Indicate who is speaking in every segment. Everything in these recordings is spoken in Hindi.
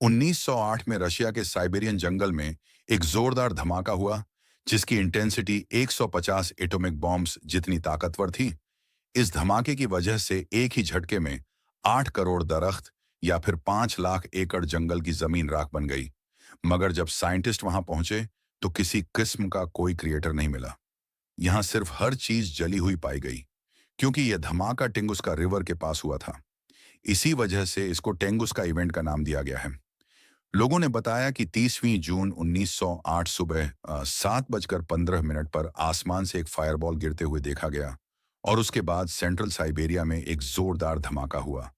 Speaker 1: 1908 में रशिया के साइबेरियन जंगल में एक जोरदार धमाका हुआ, जिसकी इंटेंसिटी 150 एटॉमिक बॉम्ब्स जितनी ताकतवर थी। इस धमाके की वजह से एक ही झटके में 8 करोड़ दरख्त या फिर 5 लाख एकड़ जंगल की जमीन राख बन गई। मगर जब साइंटिस्ट वहां पहुंचे तो किसी किस्म का कोई क्रिएटर नहीं मिला। यहां सिर्फ हर चीज जली हुई पाई गई, क्योंकि यह धमाका टेंगुस्का रिवर के पास हुआ था। इसी वजह से इसको टेंगुस्का इवेंट का नाम दिया गया है। लोगों ने बताया कि 30वीं जून 1908 सुबह 7:15 पर आसमान से एक फायरबॉल गिरते हुए देखा गया, और उसके बाद सेंट्रल साइबेरिया में एक जोरदार धमाका हुआ।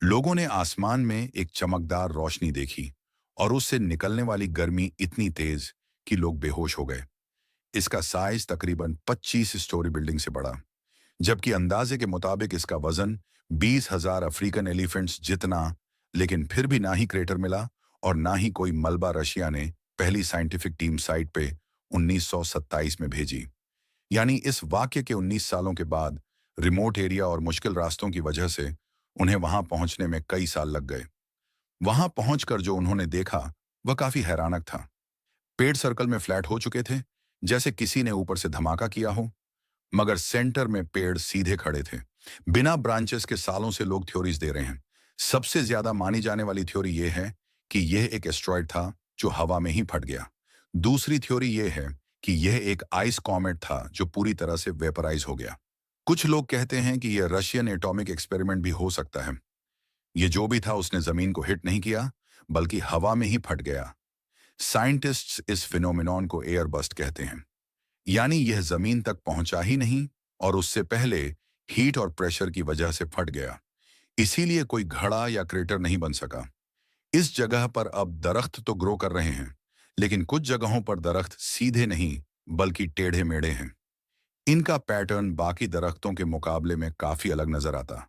Speaker 1: लोगों ने आसमान में एक चमकदार रोशनी देखी, और उससे निकलने वाली गर्मी इतनी तेज कि लोग बेहोश हो गए। इसका साइज तकरीबन 25 स्टोरी बिल्डिंग से बड़ा, जबकि अंदाजे के मुताबिक इसका वजन 20,000 अफ्रीकन एलिफेंट्स जितना। लेकिन फिर भी ना ही क्रेटर मिला और ना ही कोई मलबा रशिया ने पहली साइंटिफिक टीम साइट पे 1927 में भेजी। यानी इस वाक्य के 19 सालों के बाद रिमोट एरिया और मुश्किल रास्तों की वजह से उन्हें वहां पहुंचने में कई साल लग गए। वहां पहुंचकर जो उन्होंने देखा वह काफी हैरानक था। पेड़ सर्कल में फ्लैट हो चुके थे, जैसे किसी ने ऊपर से धमाका किया हो, मगर सेंटर में पेड़ सीधे खड़े थे, बिना ब्रांचेस के। सालों से लोग थ्योरीज दे रहे हैं। सबसे ज्यादा मानी जाने वाली थ्योरी यह है कि यह एक एस्ट्रॉयड था जो हवा में ही फट गया। दूसरी थ्योरी यह है कि यह एक आइस कॉमेट था जो पूरी तरह से वेपराइज हो गया। कुछ लोग कहते हैं कि यह रशियन एटॉमिक एक्सपेरिमेंट भी हो सकता है। यह जो भी था उसने जमीन को हिट नहीं किया, बल्कि हवा में ही फट गया। साइंटिस्ट्स इस फिनोमिनॉन को एयर बस्ट कहते हैं, यानी यह जमीन तक पहुंचा ही नहीं और उससे पहले हीट और प्रेशर की वजह से फट गया। इसीलिए कोई घड़ा या क्रेटर नहीं बन सका। इस जगह पर अब दरख्त तो ग्रो कर रहे हैं, लेकिन कुछ जगहों पर दरख्त सीधे नहीं बल्कि टेढ़े मेढ़े हैं। इनका पैटर्न बाकी दरख्तों के मुकाबले में काफी अलग नजर आता।